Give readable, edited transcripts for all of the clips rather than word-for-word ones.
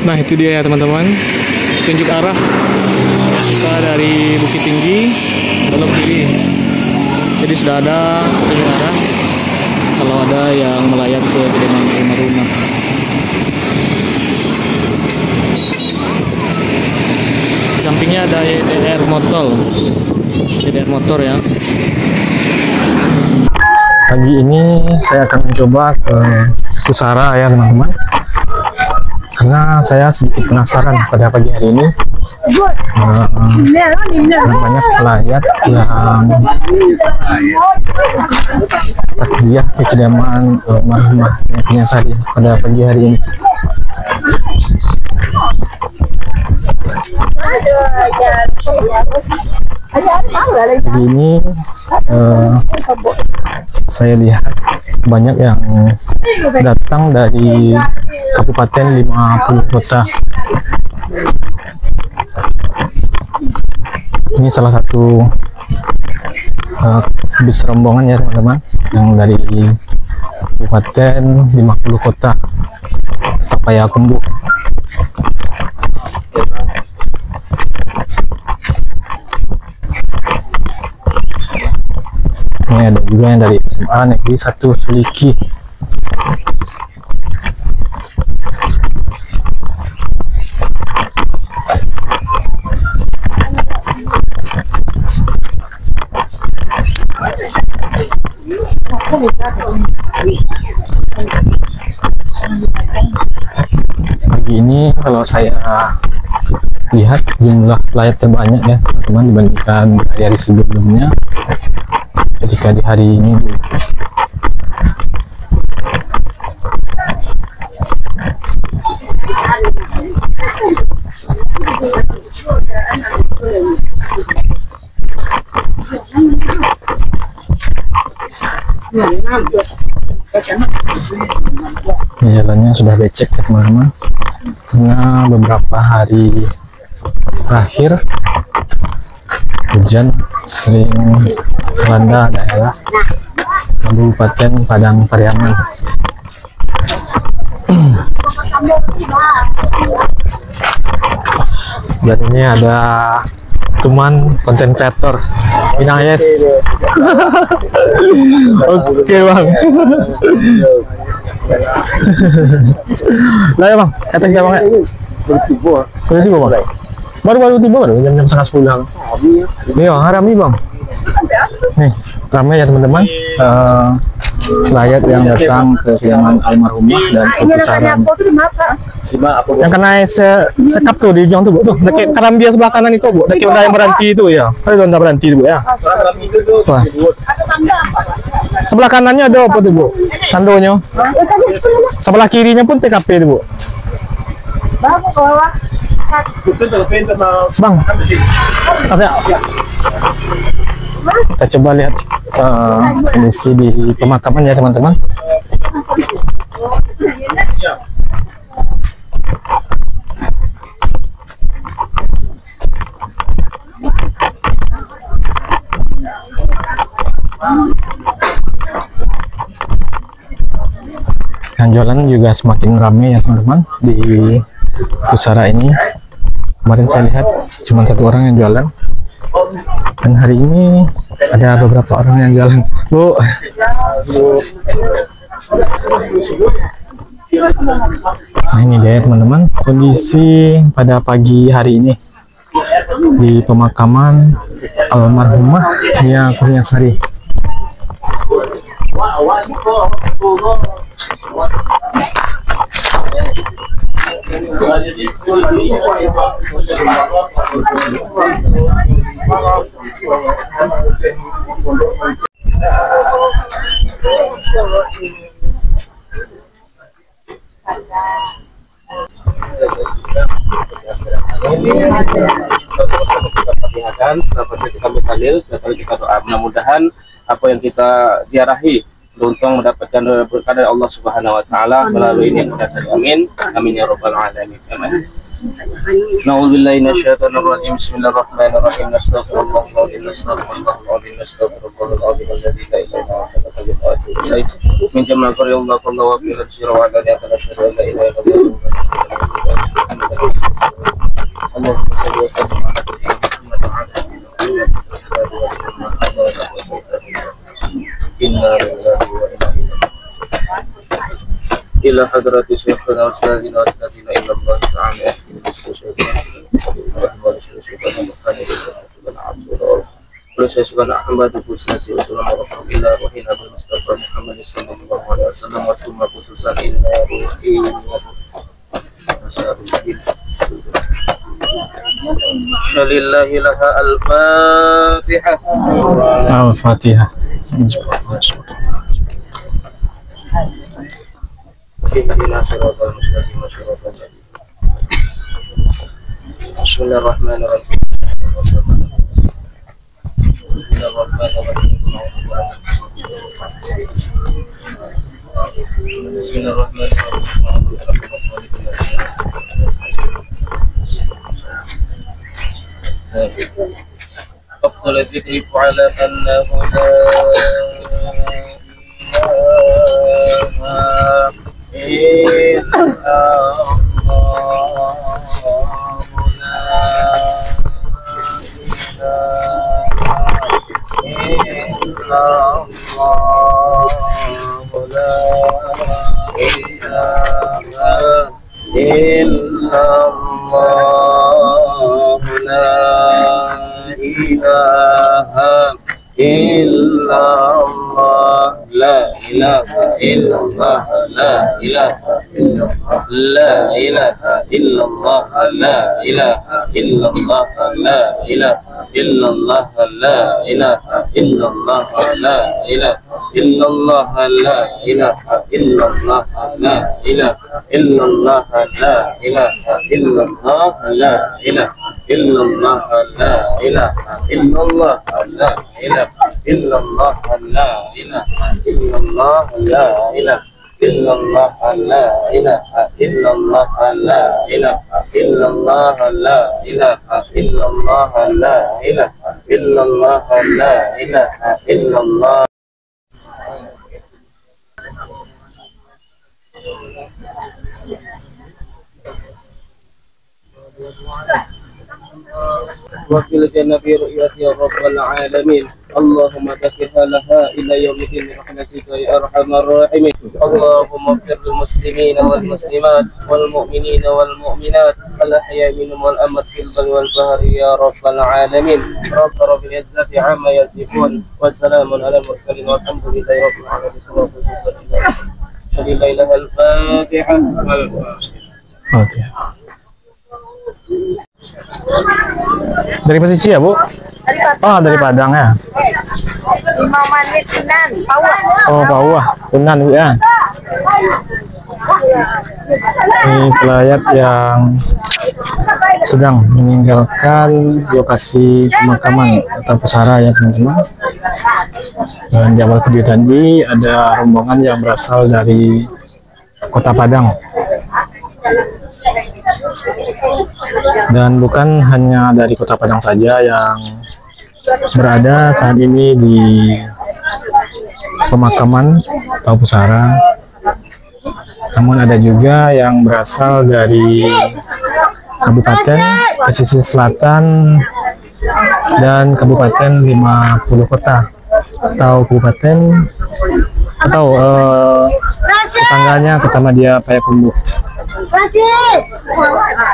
Nah itu dia ya teman-teman, tunjuk arah kita dari Bukit Tinggi belok kiri. Jadi sudah ada tunjuk arah kalau ada yang melayat ke kediaman rumah-rumah. Di sampingnya ada YDR motor ya. Pagi ini saya akan mencoba ke Pusara ya teman-teman, karena saya sedikit penasaran pada pagi hari ini. Sangat banyak pelayat yang takziah di kediaman almarhumah Nyai Sari pada pagi hari ini. Pagi ini saya lihat banyak yang datang dari kabupaten 50 kota. Ini salah satu bis rombongan ya teman-teman, yang dari kabupaten 50 kota Payakumbuh. Ini ada juga yang dari SMA Negeri 1 Suliki. Pagi ini kalau saya lihat jumlah pelayat terbanyak ya teman-teman dibandingkan hari-hari sebelumnya. Ketika di hari ini jalannya sudah becek ya teman-teman, karena beberapa hari terakhir hujan sering melanda daerah Kabupaten Padang Pariaman. Dan ini ada teman konten kreator Minang Yes. Oke bang. Lah ya bang, atas ya bang ya. Baru tiba bang. Baru tiba baru jam 9:30. Nih bang, rame bang. Nih ramai ya teman-teman. Pelayat yang datang ke kediaman almarhumah dan ke Pusara. Yang kena sekap tuh di ujung tuh bu, tuh dekat Karambia sebelah kanan itu bu, dekat Honda yang berhenti itu ya, ada Honda berhenti bu ya. Wah. Sebelah kanannya ada apa tuh bu? Tandonya. Sebelah kirinya pun TKP itu bu. Bang, kasih. Kita coba lihat kondisi di pemakaman ya teman-teman. Yang jualan juga semakin ramai ya teman-teman di Pusara ini. Kemarin saya lihat cuma satu orang yang jualan, dan hari ini ada beberapa orang yang jualan. Bu, nah ini dia teman-teman kondisi pada pagi hari ini di pemakaman almarhumah Nia Kurniasari. Kita doa mudah-mudahan apa yang kita ziarahi beruntung mendapatkan berkah dari Allah Subhanahu wa taala melalui ini. Amin. Amin ya rabbal alamin. Amin. Na'udzubillahi minasyaitonir rajim. Bismillahirrahmanirrahim. Nastaghfirullahaladzim. Nastaghfirullahaladzim. Alladzi la ilaha illa huwa min jamal qari Allah kullu wa fi sirri wa ala alihi wa sahbihi. إلى حضرة شيخنا وأستاذنا وأستاذنا إلى الله تعالى ولسيسكن أحمد بوسنسي وسلم ورحمة إلى روحنا بالمصطفى محمد صلى الله عليه وسلم وثم خصوصا إلى روحي شلله لها الفاتحة. الفاتحة. اهدنا صراط المستقيم صراط الذين بسم الله الرحمن الرحيم. بسم الله الرحمن الرحيم. بسم الله الرحمن الرحيم. أفضل الذكر على أنه لا إله إلا وكل جنة برؤية يا رب العالمين. اللهم ذكرها لها إلى يوم الدين برحمتك يا أرحم الراحمين. اللهم اغفر للمسلمين والمسلمات والمؤمنين والمؤمنات الأحياء منهم والأموات في البر والبحر يا رب العالمين. رب العزة عما يصفون وسلام على المرسلين والحمد لله رب العالمين. لله الفاتحة. Dari posisi ya, Bu? Oh, dari Padang ya. Limau manis Sunan, Pauah. Oh, Pauah, Sunan, Bu ya. Ini pelayat yang sedang meninggalkan lokasi pemakaman atau pusara ya, teman-teman. Dan di awal video tadi ada rombongan yang berasal dari Kota Padang. Dan bukan hanya dari Kota Padang saja yang berada saat ini di pemakaman atau pusara, namun ada juga yang berasal dari Kabupaten Pesisir Selatan dan Kabupaten 50 Kota atau kabupaten atau tetangganya Kota Madia Payakumbuh.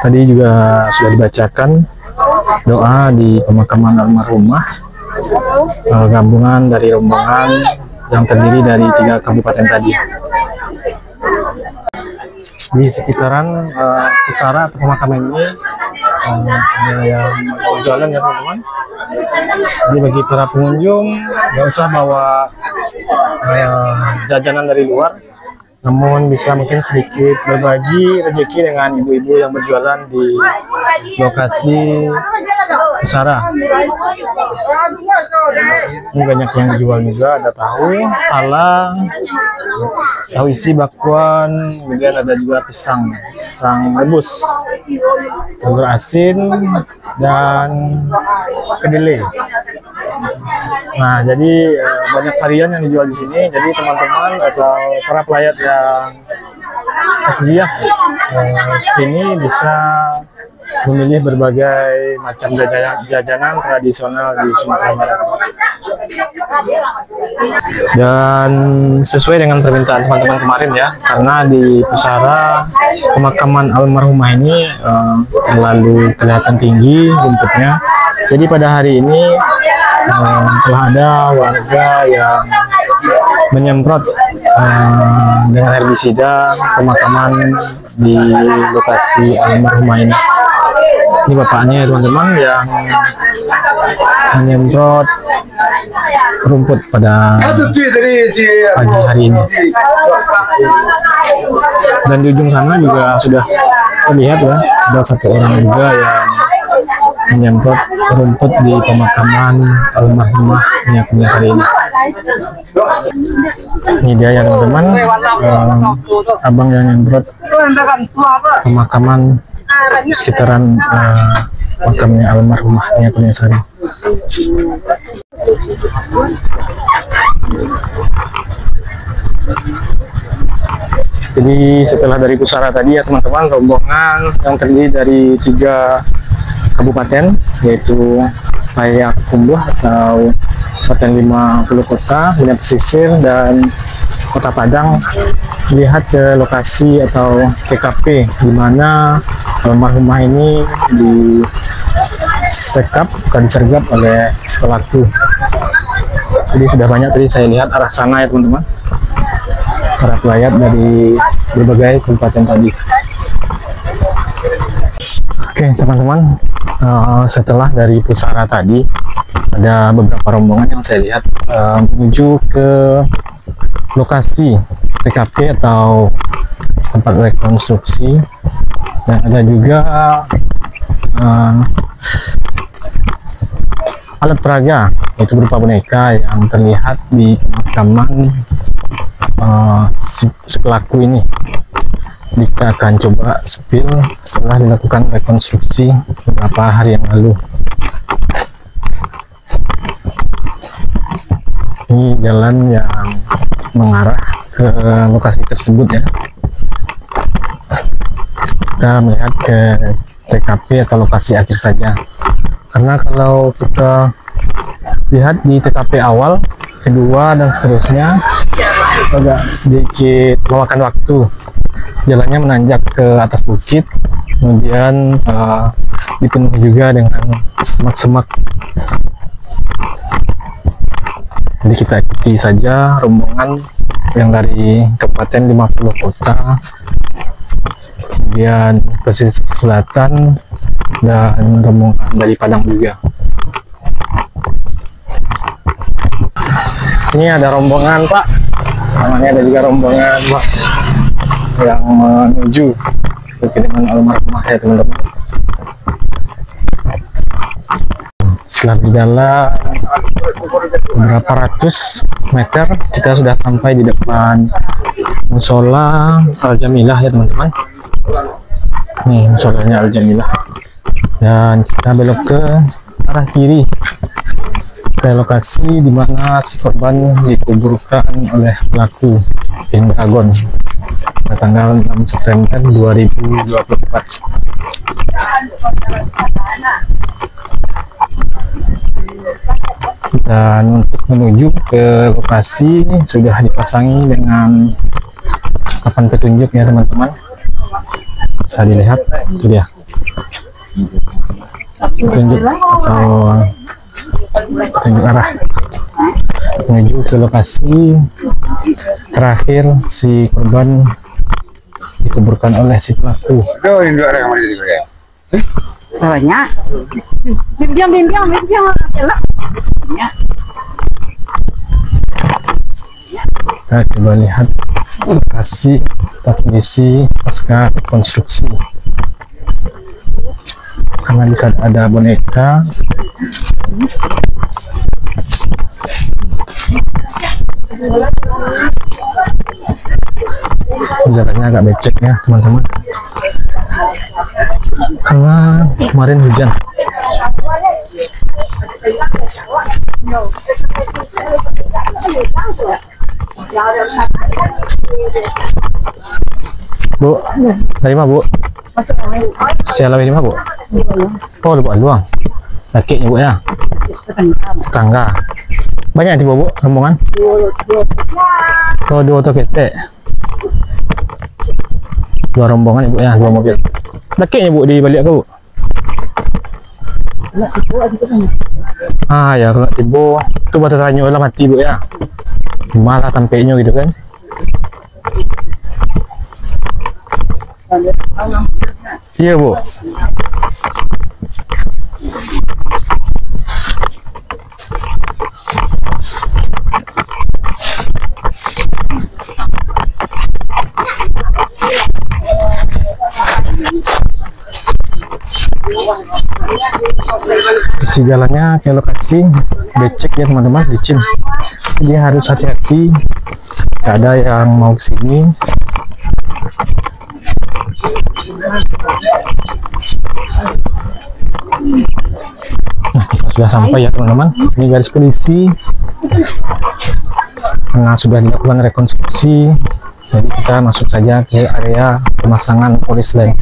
Tadi juga sudah dibacakan doa di pemakaman almarhumah gabungan dari rombongan yang terdiri dari 3 kabupaten tadi. Di sekitaran pusara atau pemakaman ini ada yang jualan ya, teman-teman. Jadi bagi para pengunjung nggak usah bawa jajanan dari luar, namun bisa mungkin sedikit berbagi rezeki dengan ibu-ibu yang berjualan di lokasi pusara. Ini banyak yang dijual juga, ada tahu, salam, tahu isi bakwan, kemudian ada juga pisang rebus, telur asin, dan kedelai. Nah, jadi banyak varian yang dijual di sini. Jadi teman-teman atau para pelayat yang takziah sini bisa memilih berbagai macam jajanan tradisional di Sumatera Barat. Dan sesuai dengan permintaan teman-teman kemarin ya, karena di pusara pemakaman almarhumah ini terlalu kelihatan tinggi rumputnya. Jadi pada hari ini telah ada warga yang menyemprot dengan herbisida pemakaman di lokasi almarhumah ini. Ini bapaknya ya teman-teman yang menyemprot rumput pada pagi hari ini. Dan di ujung sana juga sudah terlihat ya, ada satu orang juga yang menyemprot rumput di pemakaman almarhumah Nia Kurniasari ini. Ini dia ya teman-teman, abang yang nyemprot pemakaman sekitaran makamnya almarhumah Nia Kurniasari. Jadi setelah dari pusara tadi ya teman-teman, rombongan yang terdiri dari 3 kabupaten, yaitu Payakumbuh atau Kabupaten 50 Kota, Banda Pesisir, dan Kota Padang, lihat ke lokasi atau TKP di mana almarhumah ini disekap dan disergap oleh si pelaku. Jadi sudah banyak tadi saya lihat arah sana ya teman-teman, para pelayat dari berbagai kabupaten tadi. Oke teman-teman, setelah dari pusara tadi ada beberapa rombongan yang saya lihat menuju ke lokasi TKP atau tempat rekonstruksi, dan ada juga alat peraga, yaitu berupa boneka yang terlihat di pemakaman si pelaku ini. Kita akan coba spill setelah dilakukan rekonstruksi beberapa hari yang lalu. Ini jalan yang mengarah ke lokasi tersebut ya. Kita melihat ke TKP atau lokasi akhir saja, karena kalau kita lihat di TKP awal, kedua, dan seterusnya agak sedikit memakan waktu. Jalannya menanjak ke atas bukit, kemudian dipenuhi juga dengan semak-semak. Jadi kita ikuti saja rombongan yang dari Kabupaten 50 Kota, kemudian pesisir selatan, dan rombongan dari Padang juga. Ini ada rombongan Pak, namanya ada juga rombongan Pak yang menuju ke kediaman almarhumah ya teman-teman. Setelah berjalan beberapa ratus meter, kita sudah sampai di depan musola Al-Jamilah ya teman-teman. Nih musolanya Al-Jamilah, dan kita belok ke arah kiri ke lokasi di mana si korban dikuburkan oleh pelaku Dragon pada tanggal 6 September 2024. Dan untuk menuju ke lokasi sudah dipasangi dengan papan petunjuk ya teman-teman. Bisa dilihat, itu dia petunjuk atau petunjuk arah menuju ke lokasi terakhir si korban dikuburkan oleh si pelaku. Banyak. Bimbang. Kita coba lihat lokasi kondisi pasca rekonstruksi, karena di sana ada boneka. Jalannya agak becek ya teman-teman, karena kemarin hujan. Bu, dari mana Bu? Siapa ini mah, Bu? Oh, lupa luang. Laki Bu ya. Tetangga. Banyak tiba Bu rombongan. Oh, 2 ketek. 2 rombongan Ibu ya, 2 mobil. Laki Bu di balik ke Bu? Ah ya, kalau tiba itu batas tanya lah mati Bu ya. Malah tampaknya gitu kan. Iya Bu. Si jalannya ke lokasi becek ya teman-teman, licin. Jadi harus hati-hati. Gak ada yang mau kesini. Nah, kita sudah sampai ya teman-teman. Ini garis polisi. Karena sudah dilakukan rekonstruksi, jadi kita masuk saja ke area pemasangan polis lain.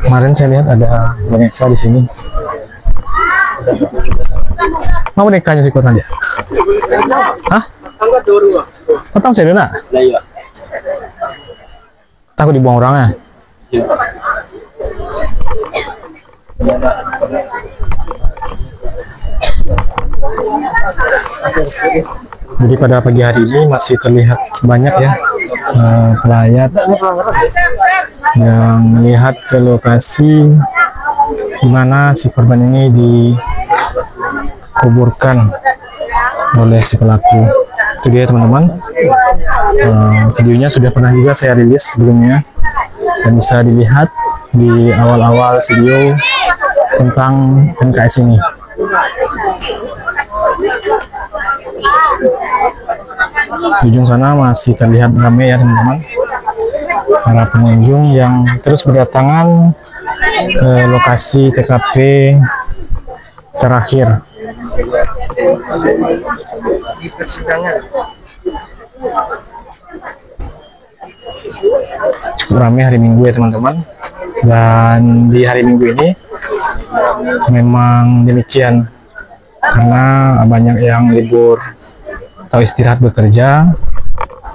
Kemarin saya lihat ada boneka di sini. Mau bonekanya sih kuat aja. Hah? Potong saya nak? Iya. Takut dibuang orangnya. Jadi pada pagi hari ini masih terlihat banyak ya pelayat yang melihat ke lokasi di mana si korban ini dikuburkan oleh si pelaku. Itu dia teman-teman. Videonya sudah pernah juga saya rilis sebelumnya dan bisa dilihat di awal-awal video tentang NKS ini. Di ujung sana masih terlihat ramai ya teman-teman, para pengunjung yang terus berdatangan ke lokasi TKP terakhir. Cukup ramai hari Minggu ya teman-teman, dan di hari Minggu ini memang demikian karena banyak yang libur atau istirahat bekerja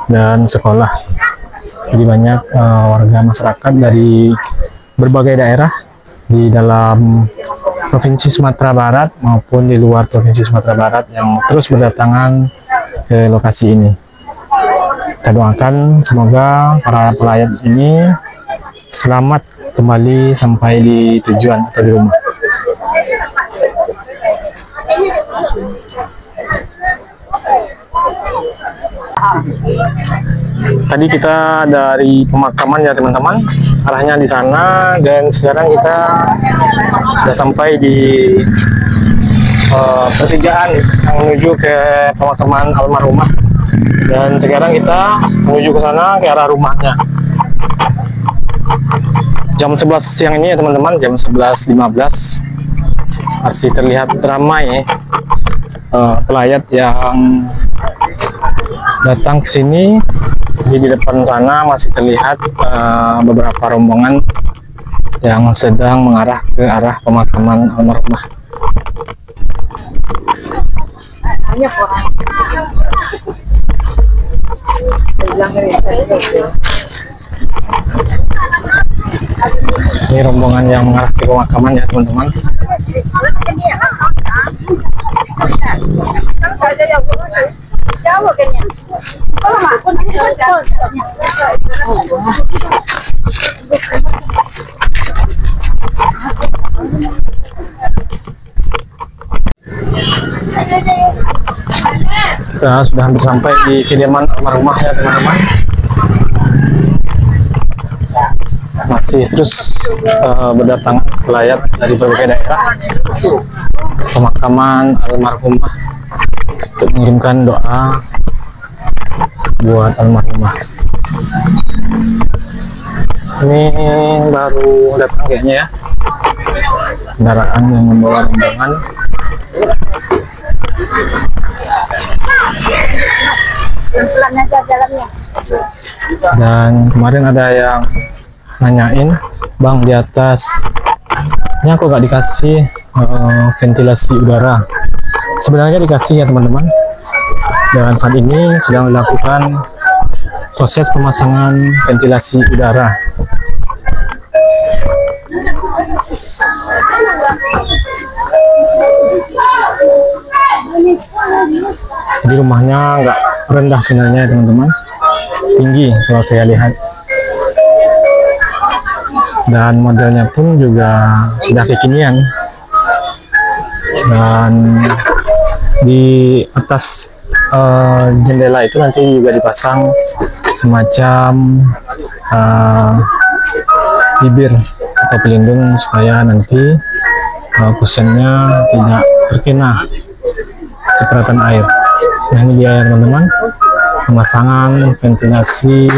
dan sekolah. Jadi banyak warga masyarakat dari berbagai daerah di dalam Provinsi Sumatera Barat maupun di luar Provinsi Sumatera Barat yang terus berdatangan ke lokasi ini. Kita doakan semoga para pelayat ini selamat kembali sampai di tujuan atau di rumah. Tadi kita dari pemakaman ya teman-teman, arahnya di sana, dan sekarang kita sudah sampai di pertigaan yang menuju ke pemakaman almarhumah, dan sekarang kita menuju ke sana ke arah rumahnya. Jam 11 siang ini ya teman-teman, jam 11.15 masih terlihat ramai pelayat yang datang ke sini. Di depan sana masih terlihat beberapa rombongan yang sedang mengarah ke arah pemakaman almarhumah. Banyak orang. Ini rombongan yang mengarah ke pemakaman ya teman-teman. Kita sudah hampir sampai di kediaman almarhumah ya teman-teman. Masih terus berdatangan pelayat dari berbagai daerah pemakaman almarhumah untuk mengirimkan doa buat almarhumah. Ini baru datang kayaknya ya, kendaraan yang membawa rombongan. Pelan aja jalannya. Dan kemarin ada yang nanyain, bang di atas ini aku gak dikasih ventilasi udara. Sebenarnya dikasih ya teman-teman, dan saat ini sedang dilakukan proses pemasangan ventilasi udara. Jadi rumahnya nggak rendah sebenarnya teman-teman, tinggi kalau saya lihat, dan modelnya pun juga sudah kekinian. Dan di atas jendela itu nanti juga dipasang semacam bibir atau pelindung supaya nanti kusennya tidak terkena cipratan air. Nah ini dia ya teman-teman, pemasangan ventilasi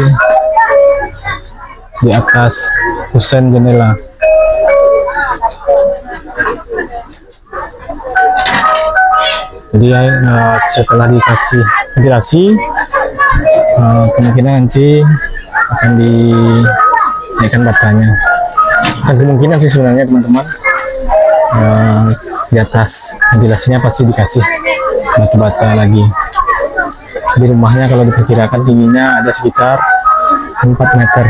di atas kusen jendela. Jadi setelah dikasih ventilasi, kemungkinan nanti akan dinaikkan batanya. Dan kemungkinan sih sebenarnya teman-teman, di atas ventilasinya pasti dikasih batu bata lagi. Di rumahnya kalau diperkirakan tingginya ada sekitar 4 meter.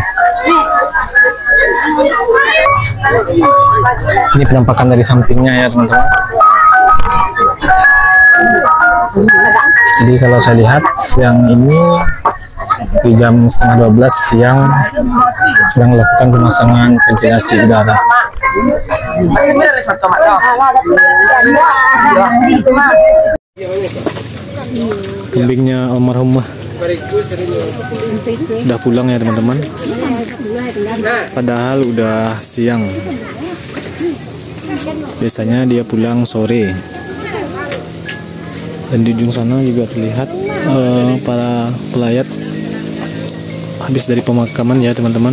Ini penampakan dari sampingnya ya teman-teman. Jadi kalau saya lihat siang ini di jam setengah 12 siang sedang melakukan pemasangan ventilasi udara. Kambingnya almarhumah udah pulang ya teman-teman, padahal udah siang. Biasanya dia pulang sore. Dan di ujung sana juga terlihat para pelayat habis dari pemakaman ya teman-teman.